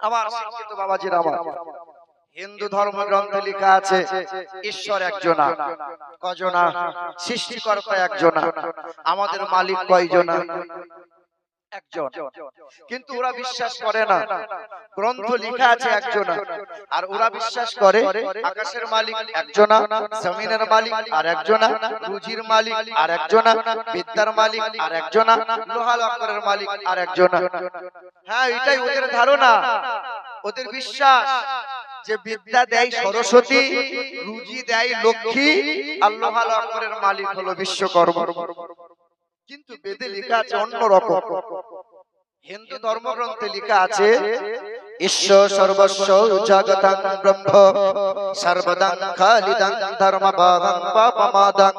আমার শিক্ষিত বাবাজিরা আমার, হিন্দু ধর্মগ্রন্থে লেখা আছে ঈশ্বর একজনা। কজনা? সৃষ্টিকর্তা একজনা। আমাদের মালিক কয়জনা? একজন। কিন্তু ওরা বিশ্বাস করে না, গ্রন্থ লেখা আছে একজনা, আর ওরা বিশ্বাস করে আকাশের মালিক একজনা, জমিনের মালিক আর একজনা, রুজির মালিক আর একজনা, বিদ্যার মালিক আর একজনা, লোহা লক্করের মালিক আর একজনা। হ্যাঁ, এটাই ওদের ধারণা, ওদের বিশ্বাস যে বিদ্যা দেয় সরস্বতী, রুজি দেয় লক্ষ্মী, আর লোহা লক্করের মালিক হলো বিশ্বকর্মা। কিন্তু বেদে লেখা আছে অন্যরকম। হিন্দু ধর্মগ্রন্থে লেখা আছে ঈশ্বর সর্বস্ব জগতং ব্রহ্ম সর্বদং খালিদং ধর্মভাগং পাপমাদং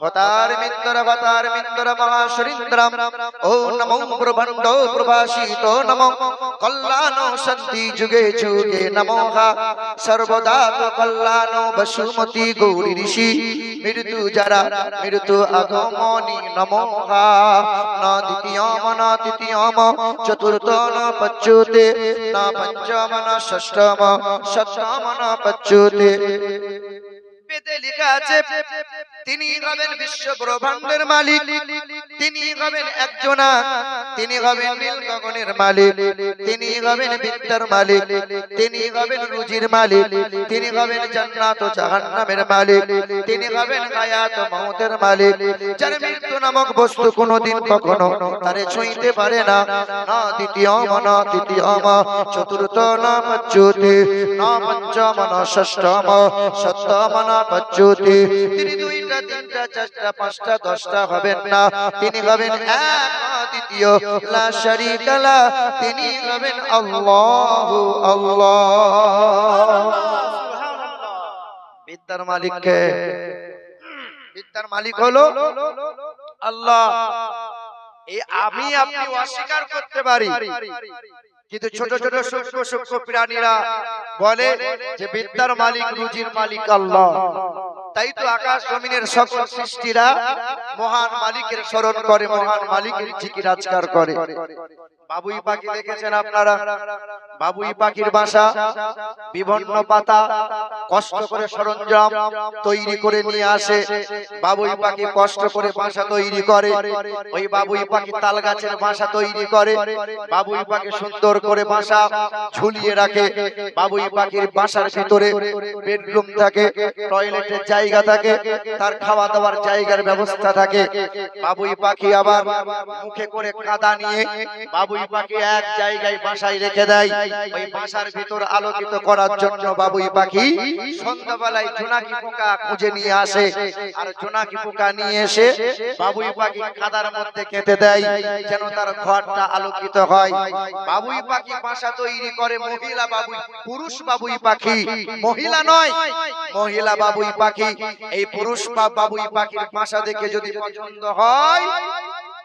হতার মিন্দর মহাশরীন্দ্রম ওম নমো প্রভণ্ডো প্রভাসিতো নমো কল্যাণো শান্তি যুগে যুগে নমঃ সর্বদা তো কল্যাণো বসুমতি গৌরী ঋষি মৃত্যু যারা মৃত্যু আগমনি নমঃ না দ্বিতীয়ম না তৃতীয়ম চতুর্থ না পঞ্চমতে না পঞ্চম না ষষ্ঠম সপ্তম না পঞ্চমতে। বেদে লেখা আছে তিনি হবেন বিশ্ব ব্রহ্মাণ্ডের মালিক, তিনি হবেন একজনা, তিনি হবেন নীল গগনের মালিক, তিনি হবেন বিদ্যার মালিক, তিনি হবেন রুজির মালিক, তিনি হবেন জান্নাত ও জাহান্নামের মালিক, তিনি হবেন হায়াত ও মওতের মালিক, যার মৃত্যু নামক বস্তু কোনোদিন কখনো তারে ছুঁইতে পারে না। না দ্বিতীয়ম না তৃতীয়ম চতুর্থ না পঞ্চমতে না পঞ্চম না ষষ্ঠম সপ্তম না পঞ্চমতে। তিনি দুইটা তিনটা চারটা পাঁচটা দশটা হবেন না, তিনি হবেন এক দ্বিতীয় লা শারীকা লা, তিনি হবেন আল্লাহু আল্লাহ। বিদ্যার মালিক কে? বিদ্যার মালিক হলো আল্লাহ। এই আমি আপনি অস্বীকার করতে পারি, কিন্তু ছোট ছোট সূক্ষ্ম সূক্ষ্ম প্রাণীরা বলে যে বিদ্যার মালিক রুজির মালিক আল্লাহ। তাই তো আকাশ জমিনের সকল সৃষ্টিরা মহান মালিকের স্মরণ করে, মহান মালিকের জিকির আজকার করে। বাবুই পাখি দেখেছেন আপনারা? বাবুই পাখির বাসা বিভিন্ন পাতা কষ্ট করে সরঞ্জাম তৈরি করে নিয়ে আসে। বাবুই পাখি কষ্ট করে বাসা তৈরি করে, ওই বাবুই পাখি তাল গাছের বাসা তৈরি করে। বাবুই পাখি সুন্দর করে বাসা ঝুলিয়ে রাখে। বাবুই পাখির বাসার ভিতরে বেডরুম থাকে, টয়লেটের জায়গা থাকে, তার খাওয়া দাওয়ার জায়গার ব্যবস্থা থাকে। বাবুই পাখি আবার মুখে করে কাদা নিয়ে বাবুই পাখি এক জায়গায় বাসায় রেখে দেয়। ওই বাসার ভিতর আলোকিত করার জন্য বাবুই পাখি সন্ধ্যাবেলায় জোনাকি পোকা খুঁজে নিয়ে আসে, আর জোনাকি পোকা নিয়ে এসে বাবুই পাখি কাদার মধ্যে কেটে দেয় যেন তার ঘরটা আলোকিত হয়। বাবুই পাখি বাসা তৈরি করে মহিলা বাবুই, পুরুষ বাবুই পাখি, মহিলা নয়, মহিলা বাবুই পাখি। এই পুরুষ বাবুই পাখির বাসা দেখে যদি পছন্দ হয়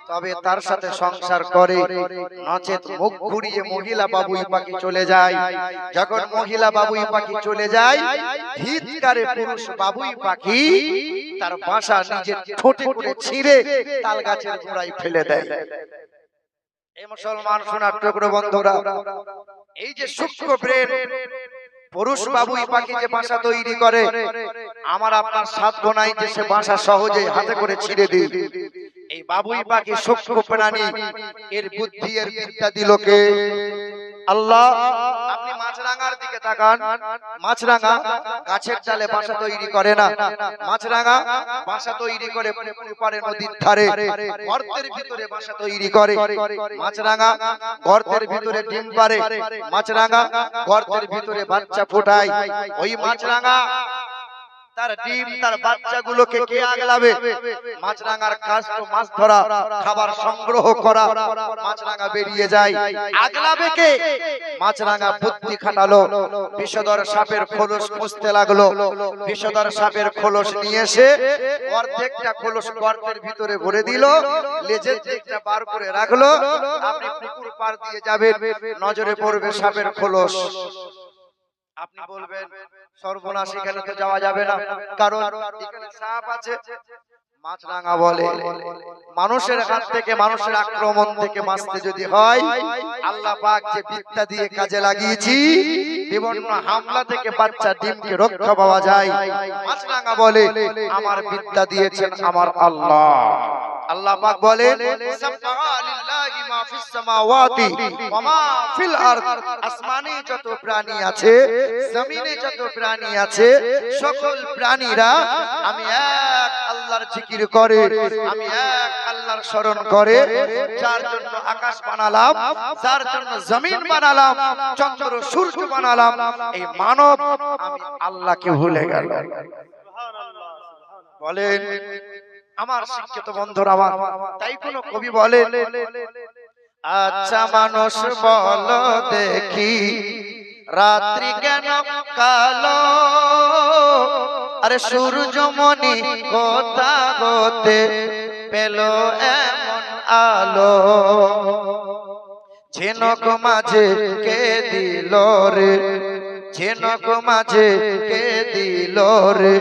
তবে তার সাথে সংসার করে, নচেত মুখ ঘুরিয়ে মহিলা বাবুই পাখি চলে যায়। যখন মহিলা বাবুই পাখি চলে যায়, ধিৎকারে পুরুষ বাবুই পাখি তার বাসা নিজের ঠোঁটে করে ছিঁড়ে তাল গাছের গোড়ায় ফেলে দেয়। এই মুসলমান সোনার টুকরো বন্ধুরা, এই যে সূক্ষ্ম ব্রেন, পুরুষ বাবুই পাখি যে বাসা তৈরি করে, আমার আপনার সাধ্য নাই যে সে বাসা সহজে হাতে করে ছিঁড়ে দিই। এই বাবুই পাখি সূক্ষ্ম প্রাণী, এর বুদ্ধি এর বিদ্যা দিল কে? আল্লাহ। আপনি মাছরাঙার দিকে তাকান, মাছরাঙা গাছের ডালে বাসা তৈরি করে না, মাছরাঙা বাসা তৈরি করে পুকুর পাড়ে নদীর ধারে গর্তের ভিতরে বাসা তৈরি করে। মাছরাঙা গর্তের ভিতরে ডিম পাড়ে, মাছরাঙা গর্তের ভিতরে বাচ্চা ফোটায়। ওই মাছরাঙা তার ডিম তার বাচ্চাগুলোকে কে আগলাবে? মাছরাঙার কাজ তো মাছ ধরা, খাবার সংগ্রহ করা। মাছরাঙা বেরিয়ে যায়, আগলাবে কে? মাছরাঙা বুদ্ধি খাটালো, বিষধর সাপের খোলস খুঁজতে লাগলো। বিষধর সাপের খোলস নিয়ে এসে অর্ধেকটা খোলস গর্তের ভিতরে ভরে দিল, লেজের দিকটা বার করে রাখলো। আপনি পুকুর পার দিয়ে যাবেন, নজরে পড়বে সাপের খোলস। আপনি বলবেন সর্বনাশ, এখানে তো যাওয়া যাবে না, কারণ এখানে সাপ আছে। মাছরাঙা বলে মানুষের হাত থেকে, মানুষের আক্রমণ থেকে বাঁচতে যদি হয়, আল্লাহ পাক যে বিদ্যা দিয়ে কাজে লাগিয়েছি, বিভিন্ন হামলা থেকে বাচ্চা ডিমকে রক্ষা পাওয়া যায়। মাছরাঙা বলে আমার বিদ্যা দিয়েছেন আমার আল্লাহ। আল্লাহ পাক বলেন সাব্বাহা লিল্লাহি মা ফিস সামাওয়াতি ওয়া মা ফিল আরদ, আসমানে যত প্রাণী আছে, জমিনে যত প্রাণী আছে, সকল প্রাণীরা আমি এক আল্লাহর জিকির করে, আমি এক আল্লাহর স্মরণ করে, যার জন্য আকাশ বানালাম, যার জন্য জমিন বানালাম, চন্দ্র সূর্য বানালাম, এই মানব আমি আল্লাহকে ভুলে গেল। বলেন আমার শিক্ষিত বন্ধুরা আমার, তাই কোন কবি বলে আচ্ছা মানুষ বলো দেখি রাত্রি কেন কালো, আরে সূর্যমণি কোথা হতে পেল এমন আলো, ঝিনুক মাঝে কে দিল রে, ঝিনুক মাঝে কে দিল রে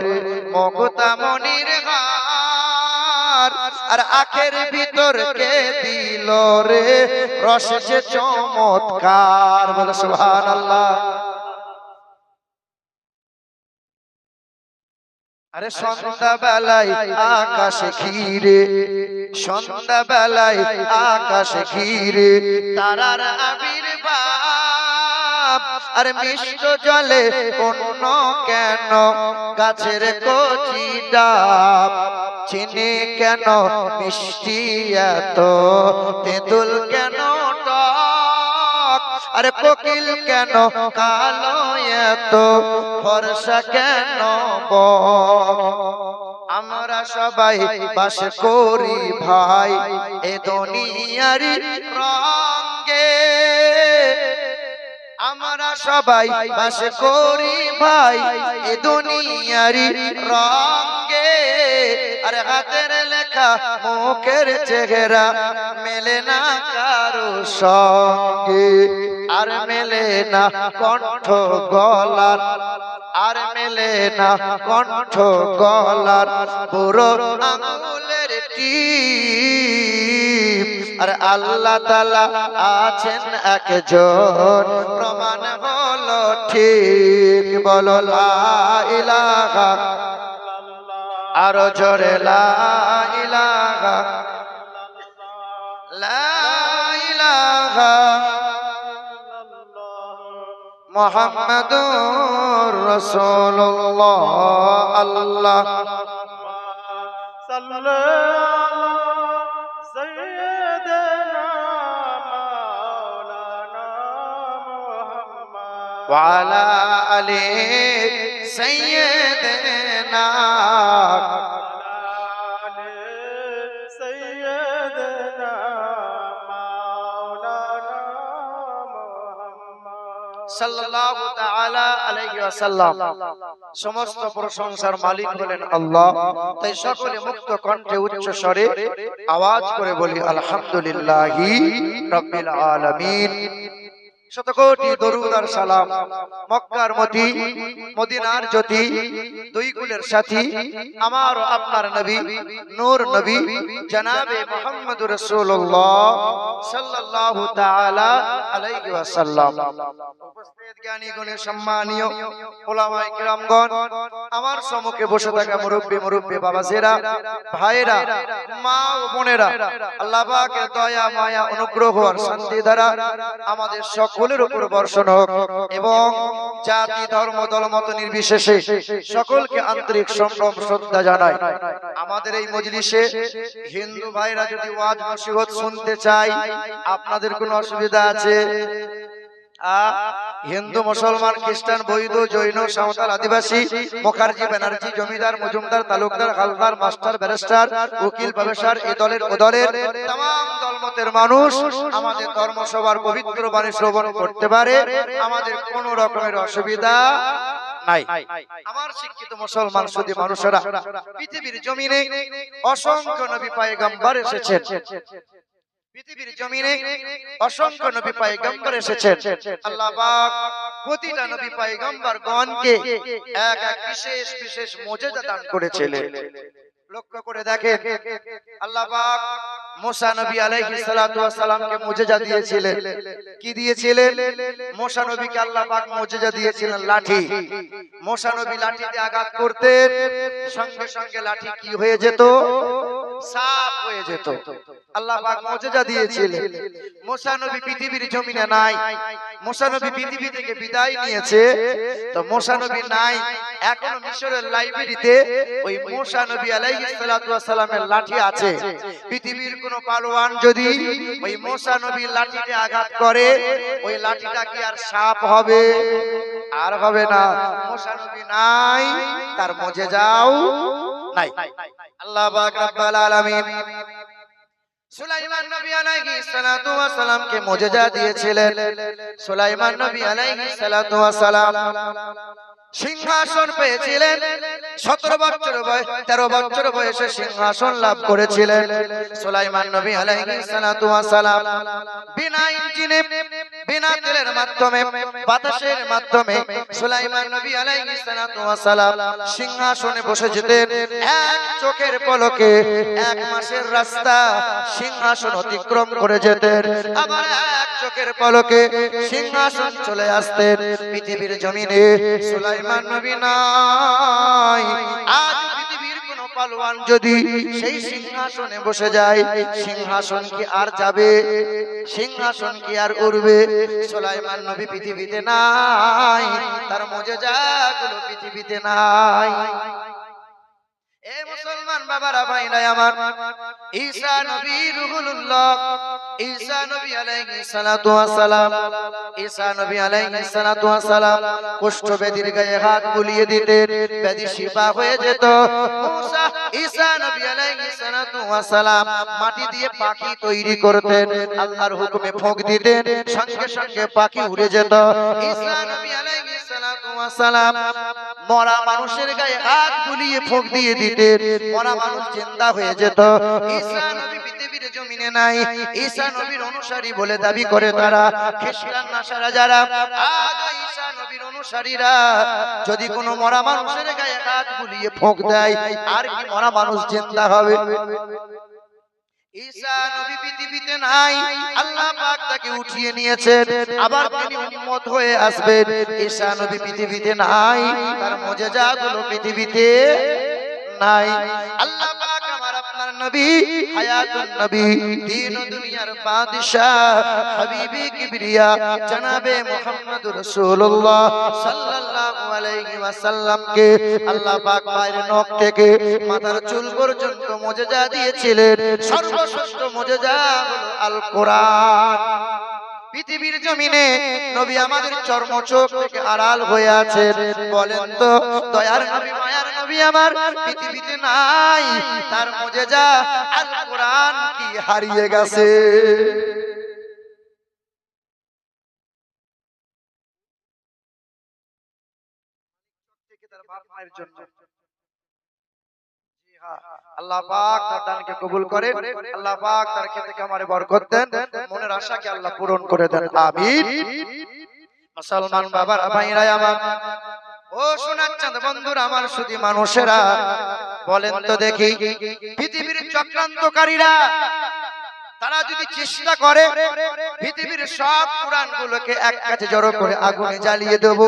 মুক্তামণির হার, আর আখের ভিতর কে দিল রে রস যে চমৎকার। বলে সুবহানাল্লাহ। আরে সন্ধ্যা বেলায় আকাশ ঘিরে, সন্ধ্যা বেলায় আকাশ ঘিরে তারার আবির্ভাব, আর মিষ্ট জলে অন্য কেন গাছের কচি ডাব, চিনি কেন মিষ্টি এত, তেঁতুল কেন টক, আরে কোকিল কেন কালো এত, ফর্সা কেন বক, আমরা সবাই বাস করি ভাই এ দুনিয়ারি রঙে, আমরা সবাই বাস করি ভাই এ দুনিয়ারি রঙে, আরে হাতের লেখা মুখের চেহারা মেলে না কারো সঙ্গে, আর মেলে না কণ্ঠ গলার, আর মেলে না কণ্ঠ গলার পুরো আঙুলের টিপ, আর আল্লাহ তাআলা আছেন একজন প্রমাণ হলো ঠিক। বলো লা ইলাহা, আরো জোরে লা ইলাহা, লা ইলাহা মুহাম্মাদুর রাসূলুল্লাহ। আল্লাহ সাল্লাল্লাহু সাইয়্যিদানা মাওলানা মুহাম্মদ ওয়া আলা আলি সাইয়্যিদিনা, সাল্লাল্লাহু তাআলা আলাইহি ওয়াসাল্লাম। সমস্ত প্রশংসার মালিক হলেন আল্লাহ, তাই সকলে মুক্ত কণ্ঠে উচ্চ স্বরে আওয়াজ করে বলি আলহামদুলিল্লাহি রাব্বিল আলামিন। শতকোটি দরুদ আর সালাম মক্কার মতি, মদিনার জ্যোতি, দুই কুলের সাথী, আমার আপনার নবী, নূর নবী জনাবে মুহাম্মদুর রাসূলুল্লাহ সাল্লাল্লাহু তাআলা আলাইহি ওয়াসাল্লাম। উপস্থিত জ্ঞানী গুণী সম্মানীয় উলামায়ে কিরামগণ, আমার সম্মুখে বসে থাকা মুরব্বি বাবাজেরা, ভাইরা, মা ও বোনেরা, আল্লাহ পাকের দয়া মায়া অনুগ্রহ আর শান্তি দ্বারা আমাদের সকলের উপর বর্ষণ হোক, এবং জাতি ধর্ম দলমত নির্বিশেষে সকলকে আন্তরিক সম্ভ্রম শ্রদ্ধা জানাই। আমাদের এই মজলিসে হিন্দু ভাইরা যদি ওয়াজ নসিহত শুনতে চায়, আপনাদের কোনো অসুবিধা আছে? হিন্দু, মুসলমান, খ্রিস্টান, বৈধ, জৈন, সাঁওতাল, আদিবাসী, মুখার্জি, ব্যানার্জি, জমিদার, মজুমদার, তালুকদার, হালদার, মাস্টার, ব্যারিস্টার, উকিল, প্রফেসর, এ দলের ও দলের तमाम দলমতের মানুষ আমাদের ধর্মসভার পবিত্র বাণী শ্রবণ করতে পারে, আমাদের কোনো রকমের অসুবিধা নাই। আমার শিক্ষিত মুসলমান সুধী মানুষেরা, পৃথিবীর জমিনে অসংখ্য নবী পয়গম্বর এসেছেন, পৃথিবীর জমিনে অসংখ্য নবী পয়গম্বর এসেছেন। আল্লাহ পাক প্রতিটা নবী পয়গম্বরগণকে এক এক বিশেষ বিশেষ মুজিজা দান করেছিলেন। লক্ষ্য করে দেখেন আল্লাহ পাক মুসা নবী আলাইহিস সালাতু ওয়াস সালামকে মুজিজা দিয়েছিলেন। কি দিয়েছিলেন? মুসা নবীকে আল্লাহ পাক মুজিজা দিয়েছিলেন লাঠি। মুসা নবী লাঠিতে আঘাত করতেন, সঙ্গে সঙ্গে লাঠি কি হয়ে যেত? সাপ হয়ে যেত। আল্লাহ পাক মুজিজা দিয়েছিলেন। মুসা নবী পৃথিবীর জমিনে নাই, মুসা নবী পৃথিবী থেকে বিদায় নিয়েছে। তো মুসা নবী নাই, এখনো মিশরের লাইব্রেরিতে ওই মুসা নবী আলাইহিস সালাতু ওয়াস সালামের লাঠি আছে। পৃথিবীর কোন পালোয়ান যদি ওই মুসা নবীর লাঠিতে আঘাত করে, ওই লাঠিটা কি আর সাপ হবে? আর হবে না। মুসা নবী নাই, তার মুজিজাও নাই। আল্লাহ পাক রব্বুল আলামিন সুলাইমান নবী আলাইহিস সালাতু ওয়াস সালামকে মুজিজা দিয়েছিলেন। সুলাইমান নবী আলাইহিস সালাতু ওয়াস সালাম সিংহাসন পেয়েছিলেন। 17 বছর বয়স 13 বছর বয়সে সিংহাসন লাভ করেছিলেন সুলাইমান নবী আলাইহিস সালাতু ওয়াস সালাম। বিনা ইঞ্জিনে, বিনা তেলের মাধ্যমে, বাতাসের মাধ্যমে সুলাইমান নবী আলাইহিস সালাতু ওয়াস সালাম সিংহাসনে বসে যেতেন। এক চোখের পলকে 1 মাসের রাস্তা সিংহাসন অতিক্রম করে যেতেন। আবার এক চোখের পলকে সিংহাসন চলে আসতেন। পৃথিবীর জমিনে সুলাইমান নবী নাই। আজ পৃথিবীর কোন পালোয়ান যদি সেই সিংহাসনে বসে যায়, সিংহাসন কি আর যাবে? সিংহাসন কি আর উড়বে? সুলাইমান নবী পৃথিবীতে নাই, তার মুজিজাগুলো পৃথিবীতে নাই। এ মুসলমান বাবারা ভাইরা আমার, ঈসা নবী রুহুল্লাহ, ঈসা নবী আলাইহিস সালাতু ওয়াস সালাম, ঈসা নবী আলাইহিস সালাতু ওয়াস সালাম কুষ্ঠ ব্যাধির গায়ে হাত বুলিয়ে দিতেন, ব্যাধি শিফা হয়ে যেত। মুসা ঈসা নবী আলাইহিস সালাতু ওয়াস সালাম মাটি দিয়ে পাখি তৈরি করতেন, আল্লাহর হুকুমে ফোঁক দিতেন, সঙ্গে সঙ্গে পাখি উড়ে যেত। ঈসা নবী আলাইহিস সালাতু ওয়াস সালাম মরা মানুষের গায়ে হাত বুলিয়ে ফোঁক দিয়ে দিতেন, মরা মানুষ জিন্দা হয়ে যেত। ঈসা নবী পৃথিবীর জমিনে নাই। ঈসা নবীর অনুসারী বলে দাবি করে তারা, খ্রিস্টান নাসারা যারা, আজ ঈসা নবীর অনুসারীরা যদি কোনো মরা মানুষের গায়ে হাত বুলিয়ে ফোঁক দেয়, আর কি মরা মানুষ জিন্দা হবে? ঈসা নবী পৃথিবীতে নাই, আল্লাহ পাক তাকে উঠিয়ে নিয়েছেন, আবার তিনি উম্মত হয়ে আসবেন। ঈসা নবী পৃথিবীতে নাই, তার মুজিজাগুলো পৃথিবীতে নাই। আল্লাহ পাক আমার আপনার নবী, হায়াতুন নবী, দ্বীন ও দুনিয়ার বাদশা, হাবিবে কিবরিয়া জনাবে মুহাম্মদুর রাসূলুল্লাহ সাল্লাল্লাহু আলাইহি ওয়াসাল্লামকে আল্লাহ পাক পায়ের নখ থেকে মাথার চুল পর্যন্ত মুজিজা দিয়েছিলেন। সর্বশ্রেষ্ঠ মুজিজা হলো আল কোরআন। পৃথিবীর জমিনে নবী আমাদের চর্মচোখ থেকে আড়াল হয়ে আছেন। বলেন তো, দয়ার নবী, মায়ার নবী আমার পৃথিবীতে নাই, তার মুজিজা আল কোরআন কি হারিয়ে গেছে? আল্লাহ পাক তার দানকে কবুল করেন, আল্লাহ পাক তার খেতে কামারে বরকত দেন, মনের আশাকে আল্লাহ পূরণ করে দেন, আমিন। মুসলমান বাবারা ভাইরা আমার, ও সোনার চাঁদ বন্ধুরা আমার, শুধু মানুষেরা বলেন তো দেখি, পৃথিবীর চক্রান্তকারীরা তারা যদি চেষ্টা করে পৃথিবীর সব কোরআনগুলোকে এক কাছে জড়ো করে আগুনে জ্বালিয়ে দেব,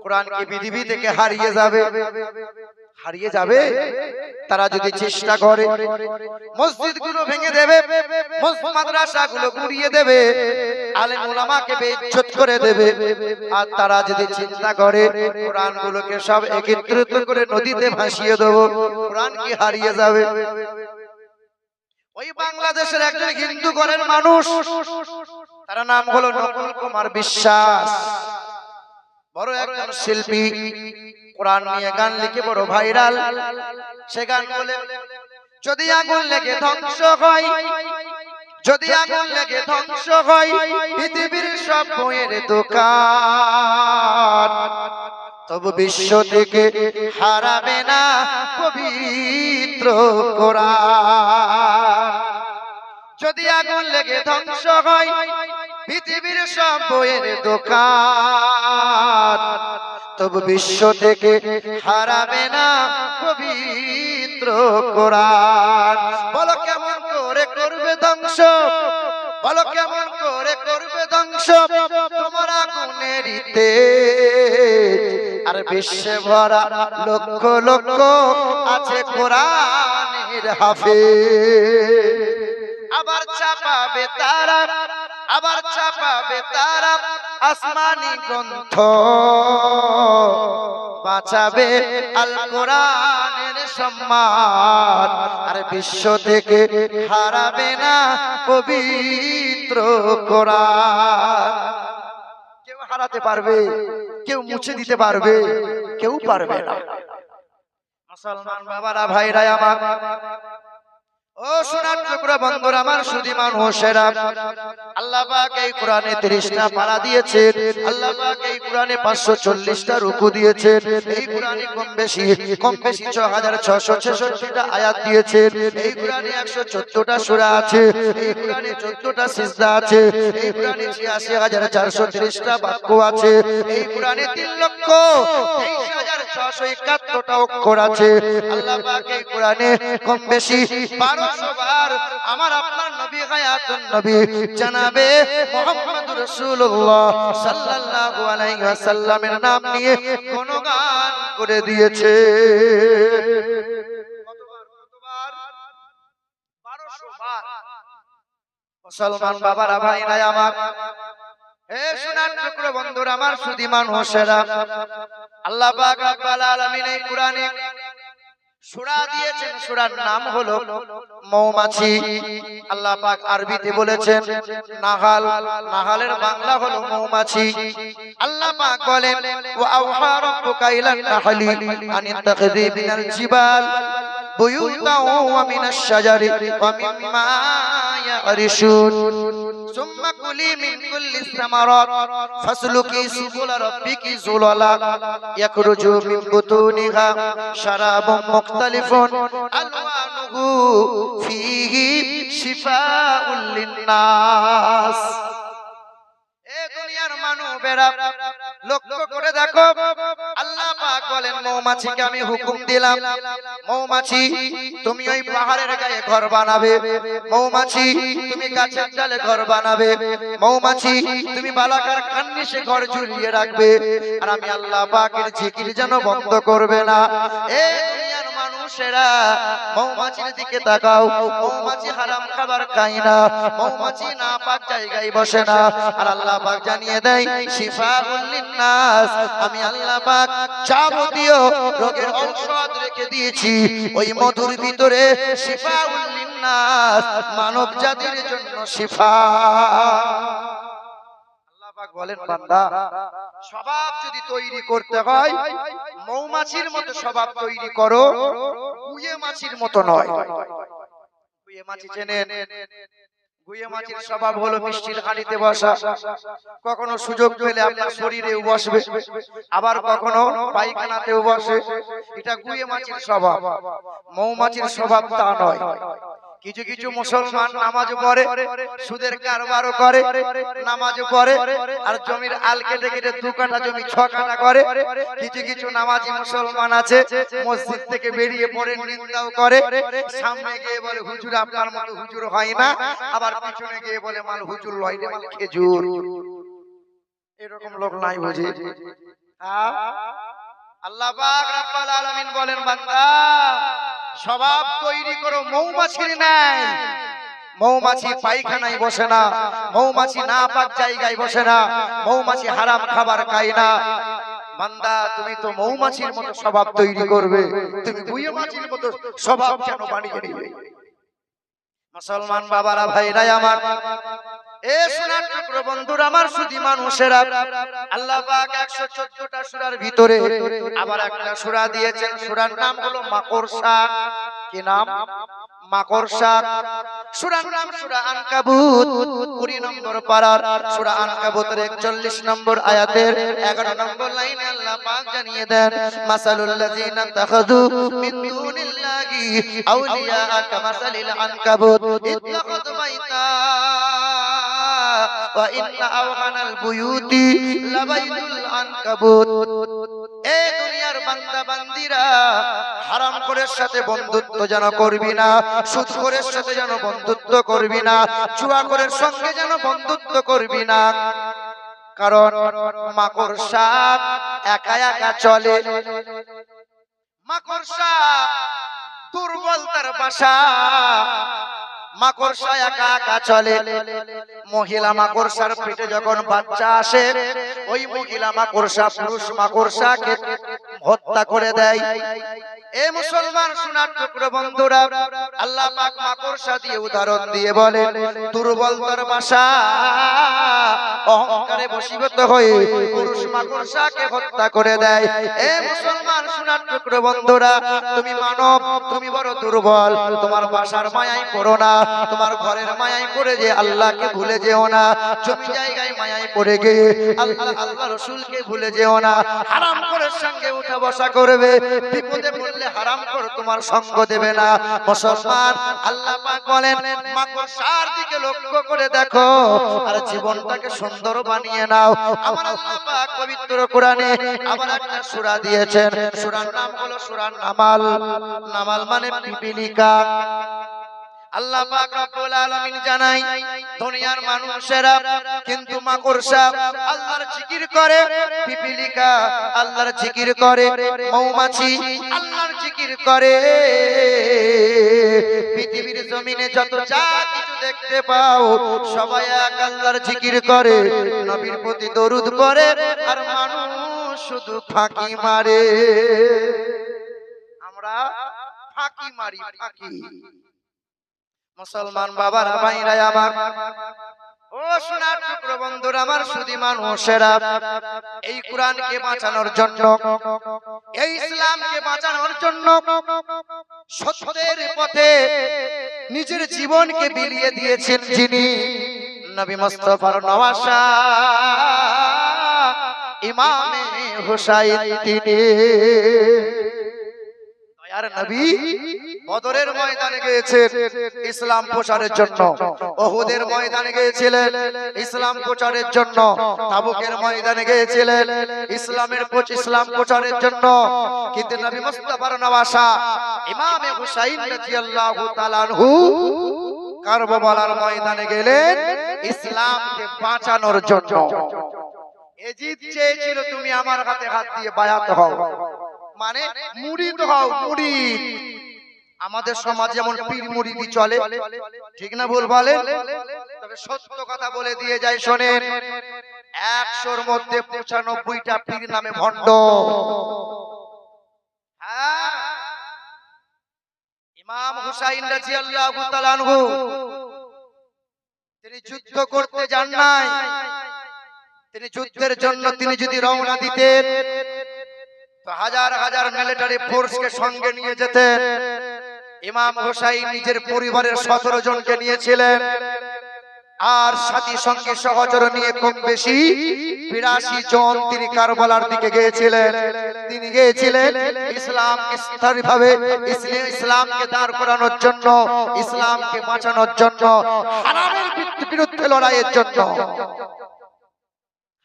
কোরআন কি পৃথিবী থেকে হারিয়ে যাবে? হারিয়ে যাবে? তারা যদি চেষ্টা করে মসজিদগুলো ভেঙে দেবে, মাদ্রাসাগুলো গুড়িয়ে দেবে, আলেম ওলামাকে বেইজ্জত করে দেবে, আর তারা যদি চিন্তা করে কোরআনগুলোকে সব একত্রিত করে নদীতে ভাসিয়ে দেব, কোরআন কি হারিয়ে যাবে? ওই বাংলাদেশের একজন হিন্দু ঘরের মানুষ, তার নাম হলো নকুল কুমার বিশ্বাস, বড় একজন শিল্পী, কোরআন নিয়ে গান লিখে বড় ভাইরাল। সে গান বলে, যদি আগুন লেগে ধ্বংস হয়, যদি আগুন লেগে ধ্বংস হয় পৃথিবীর সব বইয়ের দোকান, তবু বিশ্ব থেকে হারাবে না পবিত্র কোরআন। যদি আগুন লেগে ধ্বংস হয় পৃথিবীর সব বইয়ের দোকান, তবু বিশ্ব থেকে হারাবে না পবিত্র কোরআন। বলো কেমন করে করবে ধ্বংস, বলো কেমন করে করবে ধ্বংস তোমার আগুনের তেজ। আর বিশ্বে ভরা লক্ষ লক্ষ আছে কোরআনের হাফেজ। আবার চাপাবে তারা, আবার চাপাবে তারা আসমানি গ্রন্থ, বাঁচাবে আল কোরআনের সম্মান। আর বিশ্ব থেকে হারাবে না পবিত্র কোরআন। কেউ হারাতে পারবে, কেউ মুছে দিতে পারবে, কেউ পারবে না। মুসলমান বাবারা ভাইরা আমার, ও সোনার টুকরা বন্ধুরা আমার, সুধী মানুষেরা, আল্লাহ পাক এই কোরআনে 30টা পারা দিয়েছেন। আল্লাহ পাক এই কোরআনে 540টা রুকু দিয়েছেন। এই কোরআনে কম বেশি 6666টা আয়াত দিয়েছেন। এই কোরআনে 114টা সূরা আছে। এই কোরআনে 14টা সিজদা আছে। এই কোরআনে 86430টা বাক্য আছে। এই কোরআনে 3,23,671টা অক্ষর আছে। আল্লাহ পাক এই কোরআনে কম বেশি 1200 বার আমার আপনার নবী হায়াতুন নবী জানাবে মুহাম্মদুর রাসূলুল্লাহ সাল্লাল্লাহু আলাইহি ওয়াসাল্লামের নাম নিয়ে গুণগান করে দিয়েছে। কতবার? 1200 বার। মুসলমান বাবারা ভাইরা আমার, হে সোনার টুকরো বন্ধুরা আমার, সুধী মানুষেরা, আল্লাহ পাক রব্বুল আলামিন এই কোরআনে সূরা দিয়েছেন। সূরার নাম হলো মৌমাছি। আল্লাহ পাক আরবিতে বলেছেন নাহাল, নাহালের বাংলা হলো মৌমাছি। আল্লাহ পাক বলেন ওয়া আওহা রাব্বুকা ইলান নাহলি আন ইত্তাখিযি মিনাল জিবাল বুয়ুতাও ওয়া মিনাশ শাজারি ওয়া মিম্মা ইয়ারিশুন সুম্মা কুলি মিন কুল্লিস সামারাত ফাসলুকি সুবুলা রাব্বিকি যুলালা ইয়াখরুজু মিন বুতুনিহা শারাবুম মুখতালিফুন আলওয়ানুহু ফীহি শিফাউল লিন্নাস। এ দুনিয়ার মানবেরা লক্ষ্য করে দেখো, আল্লাহ পাক বলেন মৌমাছিকে আমি হুকুম দিলাম, মৌমাছি তুমি ওই পাহাড়ের গায়ে ঘর বানাবে, মৌমাছি তুমি গাছের ডালে ঘর বানাবে, মৌমাছি তুমি বালাকার কান্নিসে ঘর ঝুলিয়ে রাখবে। আর আমি আল্লাহ পাকের জিকির যেন বন্ধ করবে না। এ দুনিয়ার মানুষেরা মৌমাছির দিকে তাকাও, মৌমাছি হারাম খাবার খায় না, মৌমাছি নাপাক জায়গায় বসে না। আর আল্লাহ পাক জানিয়ে দেয় শিফাউল লিন্নাস, আমি আল্লাহ পাক যাবতীয় রোগের ঔষধ রেখে দিয়েছি ওই মধুর ভিতরে। শিফাউল লিন্নাস, মানব জাতির জন্য শিফা। আল্লাহ পাক বলেন বান্দা, স্বভাব যদি তৈরি করতে হয় মৌমাছির মতো স্বভাব তৈরি করো, গুয়ে মাছির মতো নয়। গুয়ে মাছি চেনেন? গুয়ে মাছির স্বভাব হলো মিষ্টির হাঁড়িতে বসা, কখনো সুযোগ পেলে আপনার শরীরেও বসবে, আবার কখনো পায়খানাতেও বসে। এটা গুয়ে মাছির স্বভাব। মৌমাছির স্বভাব তা নয়। কিছু কিছু মুসলমান নামাজ পড়ে, সুদের কারবারও করে, নামাজ পড়ে আর জমির আল কেটে কেটে 2 কাঠা জমি 6 কাঠা করে। কিছু কিছু নামাজি মুসলমান আছে মসজিদ থেকে বেরিয়ে পড়ে নিন্দাও করে, সামনে গিয়ে বলে হুজুর আপনার মতো হুজুর হয় না, আবার পিছনে গিয়ে বলে মাল হুজুর লয় রে, মাল খেজুর। এরকম লোক নাই বুঝি? আল্লাহ পাক রব্বুল আলামিন বলেন বান্দা, স্বভাব তৈরি করো মৌমাছির নাই। মৌমাছি পায়খানায় বসে না, মৌমাছি নাপাক জায়গায় বসে না, মৌমাছি হারাম খাবার খায় না। বান্দা তুমি তো মৌমাছির মতো স্বভাব তৈরি করবে, তুমি গুয়ে মাছির মতো স্বভাব কেন বানিয়ে নিবে? মুসলমান বাবারা ভাইরা আমার, এ সোনার টুকরো বন্ধুরা আমার, সুধী মানুষেরা, আল্লাহ পাক 114টা সূরার ভিতরে আবার একটা সূরা দিয়েছেন। সূরার নাম হলো মাকড়সা। কি নাম? মাকড়সা। সূরার নাম সূরা আনকাবুত, 20 নম্বর পারার সূরা আনকাবুতের 41 নম্বর আয়াতের 11 নম্বর লাইনে আল্লাহ পাক জানিয়ে দেন মাসালুল লাযিনা তাখাযু মিন দুনিল্লাহি আউলিয়া কামাসালিল আনকাবুত ইত্তাখাযু বাইতা ওয়া ইন্না আওহানাল বুয়ুতি লাবাইতুল আনকাবুত। এই দুনিয়ার বান্দা বান্দিরা, হারামখোরের সাথে বন্ধুত্ব যেন করবি না, সুদখোরের সাথে যেন বন্ধুত্ব করবি না, জুয়াখোরের সঙ্গে যেন বন্ধুত্ব করবি না। কারণ মাকড়সা একা একা চলে, মাকড়সা দুর্বল তার বাসা, মাকড়সা একা একা চলে। মহিলা মাকড়সার পেটে যখন বাচ্চা আসে, ওই মহিলা মাকড়সা পুরুষ মাকড়সাকে হত্যা করে দেয়। এ মুসলমান সোনার টুকরো বন্ধুরা, আল্লাহ পাক মাকড়সা দিয়ে উদাহরণ দিয়ে বলে, দুর্বল তার বাসা, অহংকারে বশীভূত হয়ে পুরুষ মাকড়সাকে হত্যা করে দেয়। এ মুসলমান সোনার টুকরো বন্ধুরা, তুমি মানব, তুমি বড় দুর্বল, তোমার বাসার মায়ায় পড়ো না, তোমার ঘরের মায়ায় পড়ে যে আল্লাহকে ভুলে যেও না, জমি জায়গায় মায়ায় পড়ে গিয়ে আল্লাহ রাসূলকে ভুলে যেও না। হারামখোরের সঙ্গে উঠা বসা করবে, বিপদে পড়লে হারামখোর তোমার সঙ্গ দেবে না। মুসলমান, আল্লাহ পাক বলেন, মাকড়সার দিকে লক্ষ্য করে দেখো আর জীবনটাকে সুন্দর বানিয়ে নাও। আমার আল্লাহ পাক পবিত্র কোরআনে আবার একটা সূরা দিয়েছেন, সূরার নাম হলো সূরা নামাল। নামাল মানে পিপীলিকা। আল্লাহ পাক রব্বুল আলামিন জানাই, দুনিয়ার মানুষেরা কিন্তু মাকড়সা আল্লাহর জিকির করে, পিপীলিকা আল্লাহর জিকির করে, মৌমাছি আল্লাহর জিকির করে। পৃথিবীর জমিনে যত যা কিছু দেখতে পাও, সবাই এক আল্লাহর জিকির করে, নবীর প্রতি দরুদ পড়ে, আর মানুষ শুধু ফাঁকি মারে। আমরা ফাঁকি মারি, ফাঁকি। মুসলমান বাবারা, ভাইরা আমার, ও সোনার টুকরো বন্ধুরা আমার, সুধী মানুষেরা, এই কোরআনকে বাঁচানোর জন্য, এই ইসলামকে বাঁচানোর জন্য সত্যের পথে নিজের জীবনকে বিলিয়ে দিয়েছেন যিনি, নবী মুস্তাফার নওয়াসা ইমামে হুসাইন তিনি। আর নবী বদরের ময়দানে গিয়েছেন ইসলাম প্রচারের জন্য, উহুদের ময়দানে গিয়েছিলেন ইসলাম প্রচারের জন্য, তাবুকের ময়দানে গিয়েছিলেন ইসলাম প্রচারের জন্য। কিন্তু নবী মুস্তাফার নওয়াসা ইমামে হুসাইন রাদিয়াল্লাহু তাআলা আনহু কারবালার ময়দানে গেলেন ইসলামকে বাঁচানোর জন্য। এজিদ চেয়েছিল তুমি আমার হাতে হাত দিয়ে বায়াত হও, মানে মুরিদ হও, মুরিদ। আমাদের সমাজ যেমন পীর মুরিদি চলে, ঠিক না ভুল বলেন? তবে সত্য কথা বলে দিয়ে যাই, শোনেন, 100-র মধ্যে 95টা পীর নামে ভণ্ড। হ্যাঁ, ইমাম হুসাইন রাদিয়াল্লাহু তাআলা আনহু তিনি যুদ্ধ করতে যান নাই। তিনি যুদ্ধের জন্য তিনি যদি রওনা দিতেন তো হাজার হাজার মিলিটারি ফোর্সকে সঙ্গে নিয়ে যেতেন। ইমাম হুসাইন নিজের পরিবারের 17 জনকে নিয়েছিলেন, আর সাথী সঙ্গে সহচর নিয়ে কম বেশি 82 জন তিনি কারবালার দিকে গিয়েছিলেন। তিনি গিয়েছিলেন ইসলাম স্থায়ীভাবে ইসলামকে দাঁড় করানোর জন্য, ইসলামকে বাঁচানোর জন্য, হারামের বিরুদ্ধে লড়াইয়ের জন্য।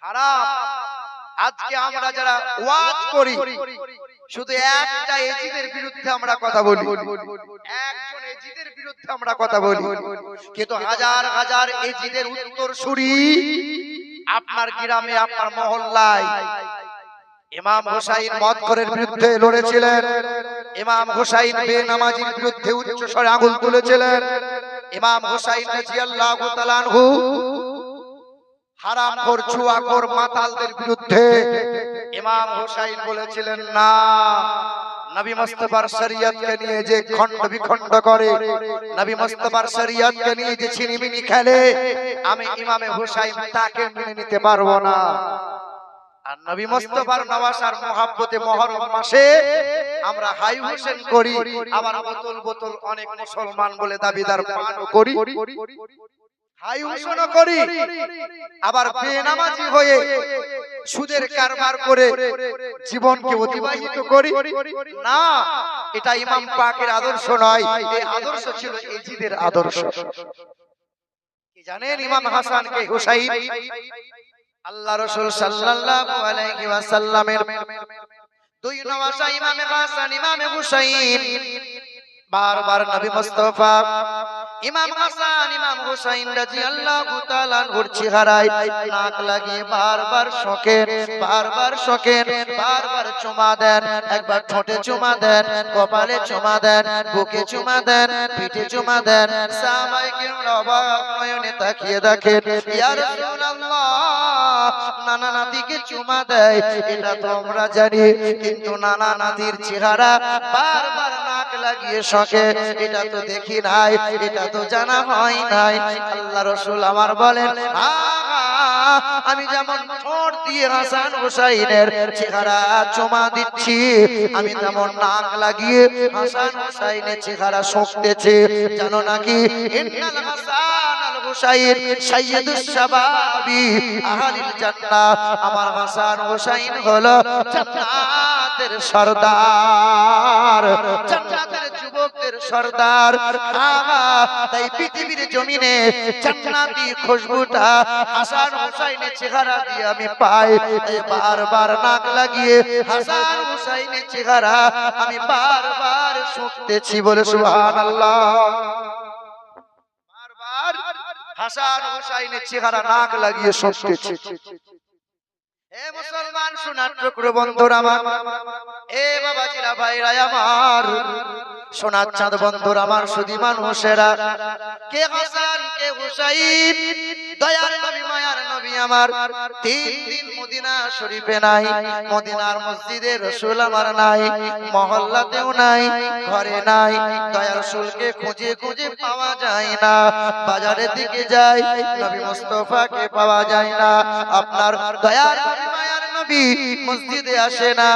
হারাম, আজকে আমরা যারা ওয়াজ করি শুধু একটা এজিদের বিরুদ্ধে আমরা কথা বলি, একজন এজিদের বিরুদ্ধে আমরা কথা বলি, কিন্তু হাজার হাজার এজিদের উত্তরসূরি আপনার গ্রামে, আপনার মহল্লায়। ইমাম হুসাইন মদখোরের বিরুদ্ধে লড়েছিলেন, ইমাম হুসাইন বেনামাজির বিরুদ্ধে উচ্চ স্বরে আঙুল তুলেছিলেন। ইমাম হুসাইন রাদিয়াল্লাহু তাআলা আনহু হারামখোর, জুয়াখোর, মাতালদের বিরুদ্ধে ইমাম হুসাইন বলেছিলেন, না, নবী মুস্তাফার শরীয়তকে নিয়ে যে খণ্ড বিখণ্ড করে, নবী মুস্তাফার শরীয়তকে নিয়ে যে ছিনিমিনি খেলে, আমি ইমামে হুসাইন তাকে মেনে নিতে পারবো না। আর নবী মুস্তাফার নওয়াসার মহব্বতে মুহররম মাসে আমরা হাই হোসেন করি, আবার বোতল বোতল অনেক মুসলমান বলে দাবিদার পানও করি, হাই হোসেনও করি, আবার বেনামাজি হয়ে সুদের কারবার করে জীবনকে অতিবাহিত করি না। এটা ইমাম পাকের আদর্শ নয়, এই আদর্শ ছিল এজিদের আদর্শ। কি জানেন, ইমাম হাসান কে হুসাইন আল্লাহ রাসূল সাল্লাল্লাহু আলাইহি ওয়াসাল্লামের দুই নওয়াসা ইমামে হাসান ইমামে হুসাইন বারবার নবী মুস্তাফা ইমাম হাসান ইমাম হুসাইন রাদিয়াল্লাহু তাআলা আনহুর চেহারায় নাক লাগিয়ে বারবার শোকেন বারবার চুমা দেন, একবার ঠোঁটে চুমা দেন, কপালে চুমা দেন, বুকে চুমা দেন, পিঠে চুমা দেন। সাহাবায়ে কিরাম অবাক নয়নে তাকিয়ে দেখেন, ইয়া রাসূলুল্লাহ নানা নাতিকে চুমা দেয় এটা তো আমরা জানি, কিন্তু নানা নাতির চেহারা বারবার নাক লাগিয়ে শোকে এটা তো দেখি নাই, এটা তো জানা হয় নাই। আল্লাহ রাসূল আমার বলেন, আমি যেমন ঠোঁট দিয়ে হাসান হুসাইনের চেহারা চুমা দিচ্ছি, আমি তেমন নাক লাগিয়ে হাসান হুসাইনের চেহারা শোকতেছি। জানো নাকি ইন্নাল হাসান আল হুসাইন সাইয়্যিদুশ শাবাবি আহলিল জান্নাহ, আমার হাসান হুসাইন হলো জান্নাতের সরদার, জান্নাতের যুবকদের সরদার। তাই পৃথিবীর জমিনে জান্নাতি খুশবুটা হাসান হুসাইনের চেহারা দিয়ে আমি পাই। বারবার নাক লাগিয়ে হাসান হুসাইনের চেহারা আমি বারবার শুনতেছি, বলে সুবহানাল্লাহ। বারবার হাসান হুসাইনের চেহারা নাক লাগিয়ে শুনতেছি। এ মুসলমান সোনার টুকরো বন্ধুরা আমার, এ বাবাজিরা ভাইরা আমার, সোনার চাঁদ বন্ধুরা আমার, সুধী মানুষেরা, কে হাসান কে হুসাইন, দয়ার নবী মায়ার নবী আমার 3 দিন মদিনা শরীফে নাই, মদিনার মসজিদে রাসূল আমার নাই, মহল্লাতেও নাই, ঘরে নাই। দয়ার রাসূলকে খুঁজে খুঁজে পাওয়া যায় না, বাজারের দিকে যায় নবী মুস্তাফাকে পাওয়া যায় না। আপনার দয়ার নবী মায়ার নবী মসজিদে আসে না।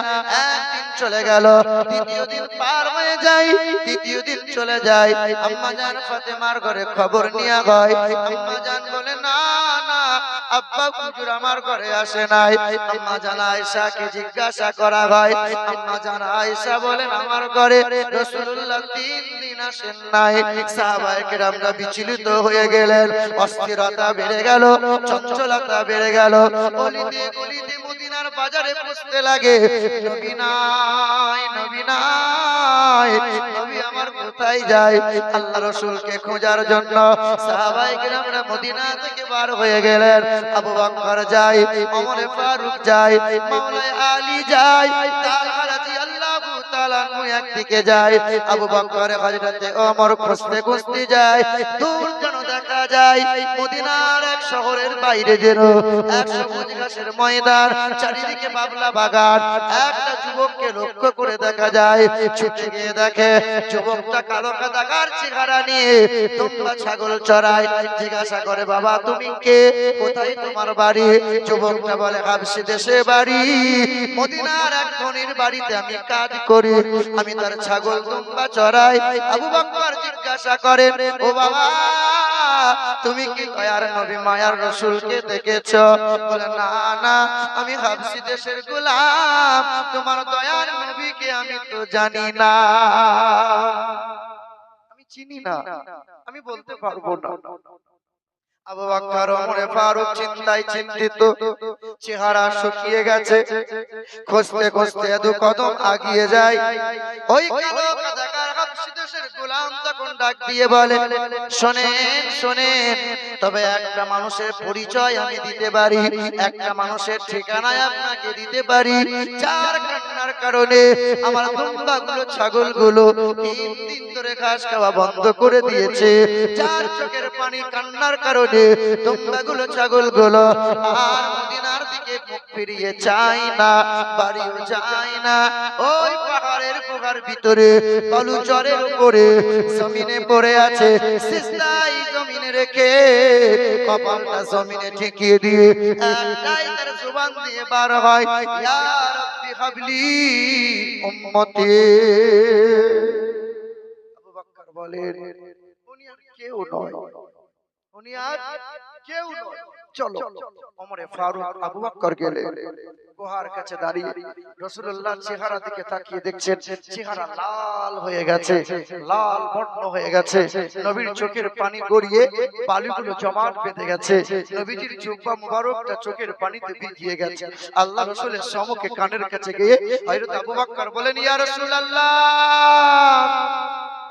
একদিন চলে গেল, দ্বিতীয় দিন পার হয়ে যায়, তৃতীয় দিন চলে যায়। আম্মা জান ফাতেমার ঘরে খবর নিয়ে হয়। আম্মা জান বলে, না না, আব্বা হুজুর আমার ঘরে আসে নাই। আম্মা জান আয়েশাকে জিজ্ঞাসা করা হয়। আম্মা জান আয়েশা বলেন, আমার ঘরে রাসূলুল্লাহ 3 দিন আসেন নাই। সাহাবায়ে কেরামরা বিচলিত হয়ে গেলেন, অস্থিরতা বেড়ে গেল, চঞ্চলতা বেড়ে গেল। গলিতে গলিতে মদিনার বাজারে খুঁজতে লাগে, নবী নাই, নবী নাই, নবী আমার কোথায় যায়? আল্লাহ রাসূলকে খোঁজার জন্য সাহাবায়ে কেরামরা মদিনা থেকে বার হয়ে গেলেন। আবু বকর যায়, ওমর ফারুক যায়, মাওলানা আলী যায়, তালহা রাদিয়াল্লাহু তাআলা আনহু একদিকে যায়, আবু বকর হযরতে ওমর খুঁজতে খুঁজতে যায়। দূর যেন দেখা যায় মদিনার এক শহরের বাইরে যেন এক সবুজ ঘাসের ময়দান, চারিদিকে বাবলা বাগান। একটা যুবককে লক্ষ্য করে দেখা যায়, ছুটে গিয়ে দেখে যুবকটা কালো কাদাকার চেহারা নিয়ে তোমরা ছাগল চড়ায়। জিজ্ঞাসা করে, বাবা তুমি কে, কোথায় তোমার বাড়ি? যুবকটা বলে, হাবশী দেশে বাড়ি, মদিনার এক ধনীর বাড়িতে আমি কাজ করি, আমি তার ছাগল তোমরা চড়াই। আবু বকর জিজ্ঞাসা করেন, ও বাবা তুমি কি দয়ার নবী মায়ার রাসূলকে দেখেছো? বলে, না না, আমি হাবশী দেশের গোলাম, তোমার দয়ার নবীকে আমি তো জানি না, আমি চিনি না, আমি বলতে পারবো না। আবু বকর ওমর ফারুক চিন্তায় চিন্তিত, চেহারা শুকিয়ে গেছে। খুঁজতে খুঁজতে দু কদম আগিয়ে যায়। ওই কালো কাদাকার হাবশী দেশের গোলাম তখন ডাক দিয়ে বলে, শোনেন শোনেন, তবে একটা মানুষের পরিচয় আমি দিতে পারি, একটা মানুষের ঠিকানায় আপনাকে দিতে পারি, যার কান্নার কারণে আমার দুম্বাগুলো ছাগলগুলো 3 দিন ধরে ঘাস খাওয়া বন্ধ করে দিয়েছে, যার চোখের পানি কান্নার কারণে দুম্বাগুলো ছাগলগুলো আর মদিনার দিকে মুখ ফিরিয়ে যায় না, বাড়িও যায় না। ওই পাহাড়ের গুহার ভিতরে বালুচরের উপরে জমিনে পড়ে আছে, সিজদায় জমিনে রেখে কপালটা জমিনে ঠেকিয়ে দিয়ে একটাই তার জবান দিয়ে বার হয়, ইয়া রাব্বি হাবলি উম্মতি। আবু বকর বলেন, উনি আর কেউ নয়, উনি আর কেউ নয়, চলো। ওমর ফারুক আবু বকর গেলেন, কুহার কাছে দাঁড়িয়ে রাসূলুল্লাহ চেহারা দিকে তাকিয়ে দেখছেন চেহারা লাল হয়ে গেছে, লাল বর্ণ হয়ে গেছে, নবীর চোখের পানি গড়িয়ে বালিগুলো জমাট বেঁধে গেছে, নবীজির জুব্বা মুবারকটা চোখের পানিতে ভিজিয়ে গেছে। আল্লাহ রাসূলের সম্মুখে কানের কাছে গিয়ে হযরত আবু বকর বলেন, ইয়া রাসূলুল্লাহ,